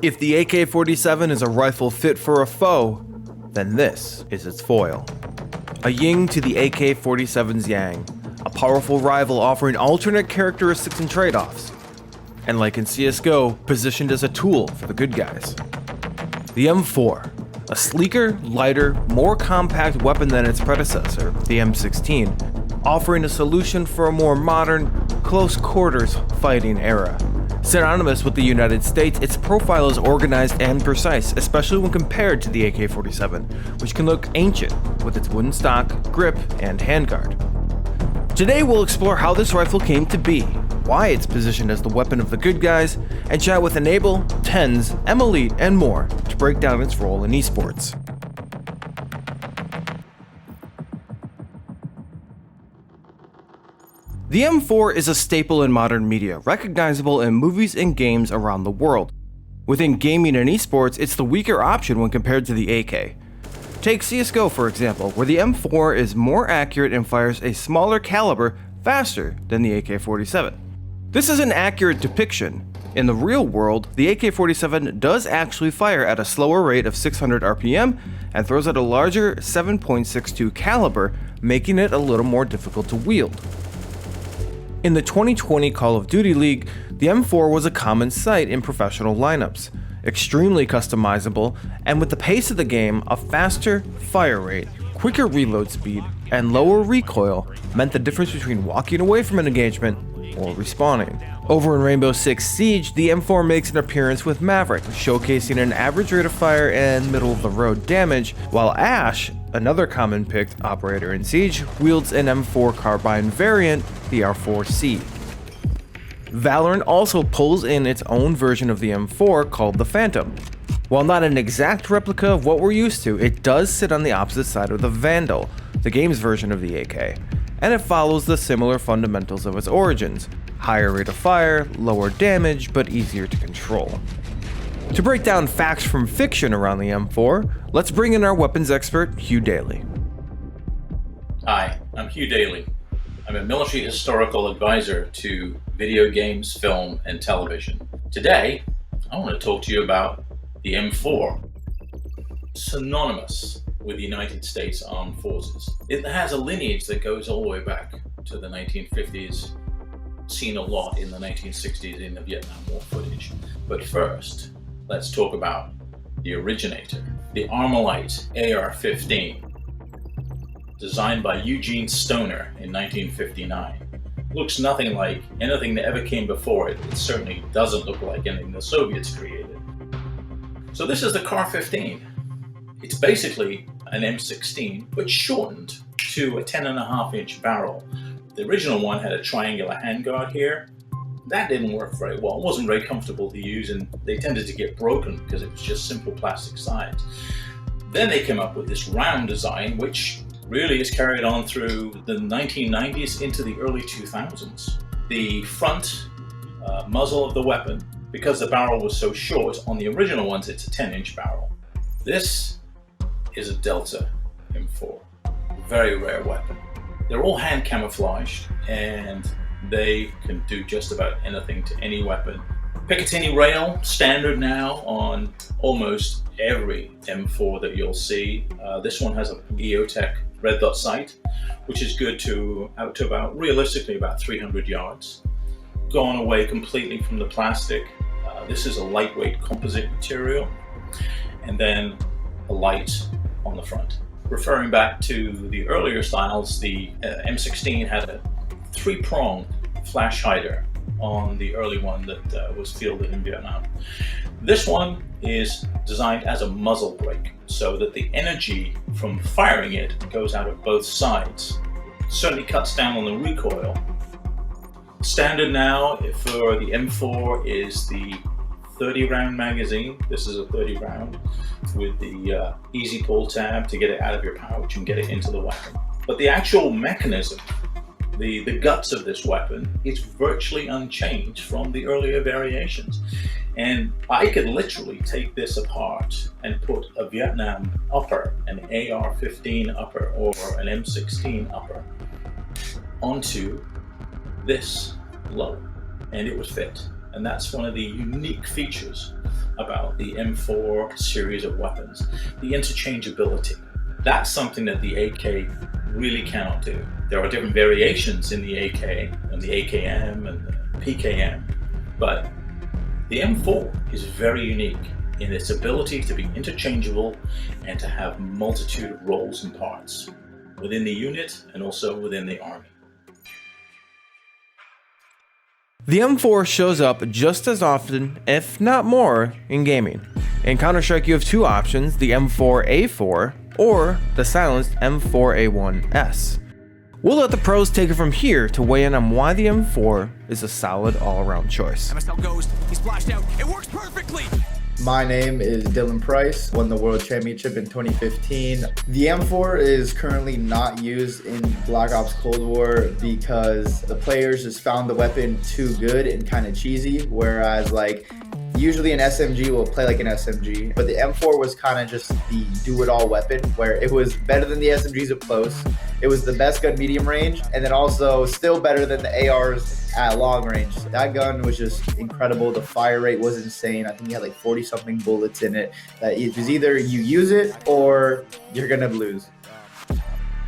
If the AK-47 is a rifle fit for a foe, then this is its foil. A yin to the AK-47's yang, a powerful rival offering alternate characteristics and trade-offs, and like in CSGO, positioned as a tool for the good guys. The M4, a sleeker, lighter, more compact weapon than its predecessor, the M16, offering a solution for a more modern, close-quarters fighting era. Synonymous with the United States, its profile is organized and precise, especially when compared to the AK-47, which can look ancient with its wooden stock, grip, and handguard. Today we'll explore how this rifle came to be, why it's positioned as the weapon of the good guys, and chat with Enable, TenZ, Emuhleet, and more to break down its role in esports. The M4 is a staple in modern media, recognizable in movies and games around the world. Within gaming and esports, it's the weaker option when compared to the AK. Take CSGO for example, where the M4 is more accurate and fires a smaller caliber faster than the AK-47. This is an accurate depiction. In the real world, the AK-47 does actually fire at a slower rate of 600 RPM and throws at a larger 7.62 caliber, making it a little more difficult to wield. In the 2020 Call of Duty League, the M4 was a common sight in professional lineups. Extremely customizable, and with the pace of the game, a faster fire rate, quicker reload speed, and lower recoil meant the difference between walking away from an engagement or respawning. Over in Rainbow Six Siege, the M4 makes an appearance with Maverick, showcasing an average rate of fire and middle-of-the-road damage, while Ash, another common picked operator in Siege, wields an M4 carbine variant, the R4C. Valorant also pulls in its own version of the M4 called the Phantom. While not an exact replica of what we're used to, it does sit on the opposite side of the Vandal, the game's version of the AK, and it follows the similar fundamentals of its origins: higher rate of fire, lower damage, but easier to control. To break down facts from fiction around the M4, let's bring in our weapons expert, Hugh Daly. Hi, I'm Hugh Daly. I'm a military historical advisor to video games, film, and television. Today, I want to talk to you about the M4, synonymous with the United States Armed Forces. It has a lineage that goes all the way back to the 1950s, seen a lot in the 1960s in the Vietnam War footage. But first, let's talk about the Originator, the Armalite AR-15, designed by Eugene Stoner in 1959. Looks nothing like anything that ever came before it. It certainly doesn't look like anything the Soviets created. So this is the CAR-15. It's basically an M16, but shortened to a 10.5-inch barrel. The original one had a triangular handguard here. That didn't work very well. It wasn't very comfortable to use, and they tended to get broken because it was just simple plastic sides. Then they came up with this round design, which really is carried on through the 1990s into the early 2000s. The front muzzle of the weapon, because the barrel was so short, on the original ones it's a 10-inch barrel. This is a Delta M4, very rare weapon. They're all hand camouflaged and they can do just about anything to any weapon. Picatinny rail, standard now on almost every M4 that you'll see. This one has a EOTech red dot sight, which is good to out to realistically about 300 yards. Gone away completely from the plastic. This is a lightweight composite material, and then a light on the front. Referring back to the earlier styles, the M16 had a 3-prong flash hider on the early one that was fielded in Vietnam. This one is designed as a muzzle brake, so that the energy from firing it goes out of both sides. Certainly cuts down on the recoil. Standard now for the M4 is the 30-round magazine. This is a 30 round with the easy pull tab to get it out of your pouch and get it into the weapon. But the actual mechanism, the guts of this weapon, is virtually unchanged from the earlier variations. And I could literally take this apart and put a Vietnam upper, an AR-15 upper, or an M16 upper onto this low, and it would fit. And that's one of the unique features about the M4 series of weapons, the interchangeability. That's something that the AK really cannot do. There are different variations in the AK and the AKM and the PKM, but the M4 is very unique in its ability to be interchangeable and to have multitude of roles and parts within the unit and also within the army. The M4 shows up just as often, if not more, in gaming. In Counter-Strike you have two options, the M4A4 or the silenced M4A1S. We'll let the pros take it from here to weigh in on why the M4 is a solid all-around choice. MSL Ghost, he splashed out, it works perfectly! My name is Dylan Price, won the World Championship in 2015. The M4 is currently not used in Black Ops Cold War because the players just found the weapon too good and kind of cheesy, whereas like usually an SMG will play like an SMG, but the M4 was kind of just the do-it-all weapon where it was better than the SMGs up close, it was the best gun medium range, and then also still better than the ARs at long range. That gun was just incredible. The fire rate was insane. I think you had like 40 something bullets in it. That it was either you use it or you're gonna lose.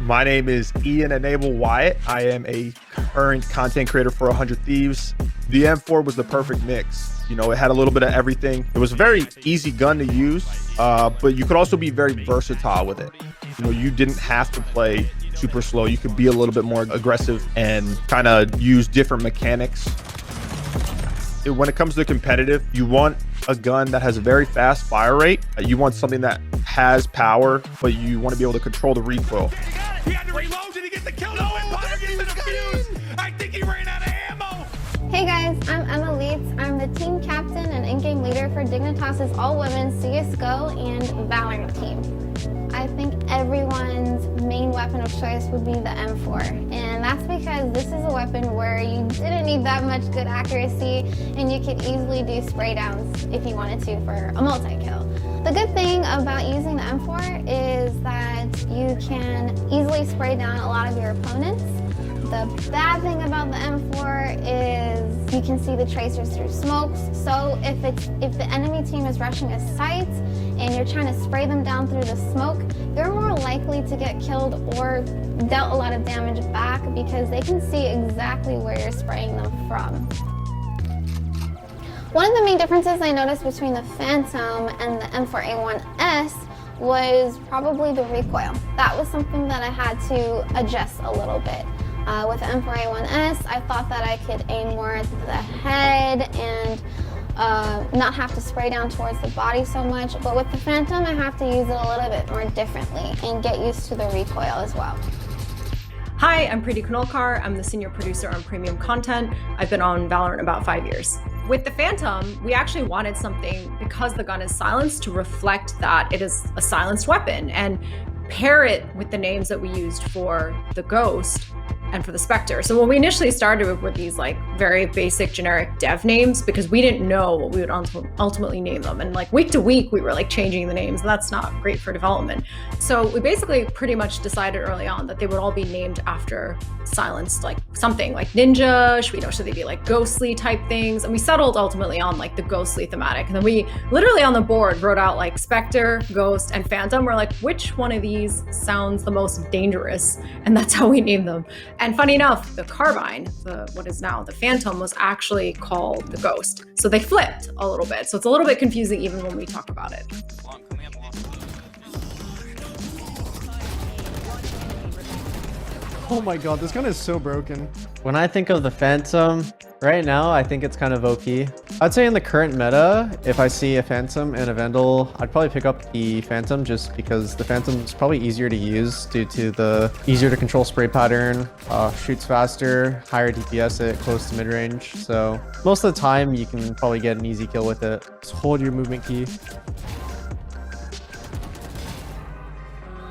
My name is Ian Enable Wyatt. I am a current content creator for 100 Thieves. The M4 was the perfect mix. You know, it had a little bit of everything. It was a very easy gun to use, but you could also be very versatile with it. You know, you didn't have to play super slow. You could be a little bit more aggressive and kind of use different mechanics. When it comes to competitive, you want a gun that has a very fast fire rate. You want something that has power, but you want to be able to control the recoil. He had to reload, did he get the kill? No, Empire gets the defuse! I think he ran out of ammo! Hey guys, I'm Emuhleet. I'm the team captain and in-game leader for Dignitas all-women's CSGO and Valorant team. I think everyone's main weapon of choice would be the M4, and that's because this is a weapon where you didn't need that much good accuracy and you could easily do spray downs if you wanted to for a multi-kill. The good thing about using the M4 is that you can easily spray down a lot of your opponents. The bad thing about the M4 is you can see the tracers through smokes, so if the enemy team is rushing a site and you're trying to spray them down through the smoke, you're more likely to get killed or dealt a lot of damage back because they can see exactly where you're spraying them from. One of the main differences I noticed between the Phantom and the M4A1S was probably the recoil. That was something that I had to adjust a little bit. With the M4A1S, I thought that I could aim more at the head and not have to spray down towards the body so much, but with the Phantom, I have to use it a little bit more differently and get used to the recoil as well. Hi, I'm Preeti Kunalkar. I'm the senior producer on premium content. I've been on Valorant about 5 years. With the Phantom, we actually wanted something, because the gun is silenced, to reflect that it is a silenced weapon and pair it with the names that we used for the Ghost and for the Spectre. So when we initially started with these like very basic generic dev names, because we didn't know what we would ultimately name them. And like week to week, we were like changing the names, and that's not great for development. So we basically pretty much decided early on that they would all be named after silenced, like something like ninja, should they be like ghostly type things? And we settled ultimately on like the ghostly thematic. And then we literally on the board wrote out like Spectre, Ghost, and Phantom. We're like, which one of these sounds the most dangerous? And that's how we named them. And funny enough, the carbine, what is now the Phantom, was actually called the Ghost. So they flipped a little bit. So it's a little bit confusing even when we talk about it. Oh my god, this gun is so broken. When I think of the Phantom, right now, I think it's kind of OP. I'd say in the current meta, if I see a Phantom and a Vandal, I'd probably pick up the Phantom just because the Phantom is probably easier to use due to the easier to control spray pattern, shoots faster, higher DPS at close to mid-range. So most of the time, you can probably get an easy kill with it. Just hold your movement key.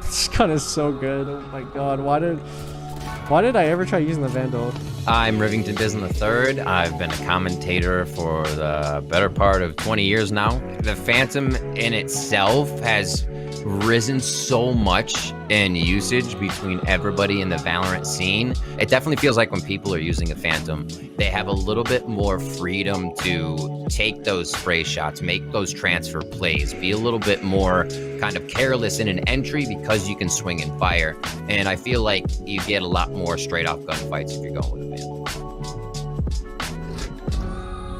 This gun is so good. Oh my god, why did I ever try using the Vandal? I'm Rivington Bislin III. I've been a commentator for the better part of 20 years now. The Phantom in itself has risen so much in usage between everybody in the Valorant scene. It definitely feels like when people are using a Phantom, they have a little bit more freedom to take those spray shots, make those transfer plays, be a little bit more kind of careless in an entry because you can swing and fire. And I feel like you get a lot more straight off gunfights if you're going with a Phantom.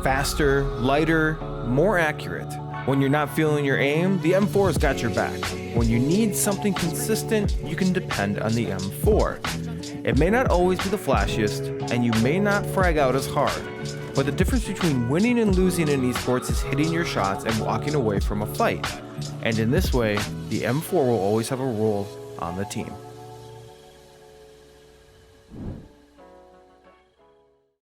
Faster, lighter, more accurate. When you're not feeling your aim, the M4's got your back. When you need something consistent, you can depend on the M4. It may not always be the flashiest, and you may not frag out as hard, but the difference between winning and losing in esports is hitting your shots and walking away from a fight. And in this way, the M4 will always have a role on the team.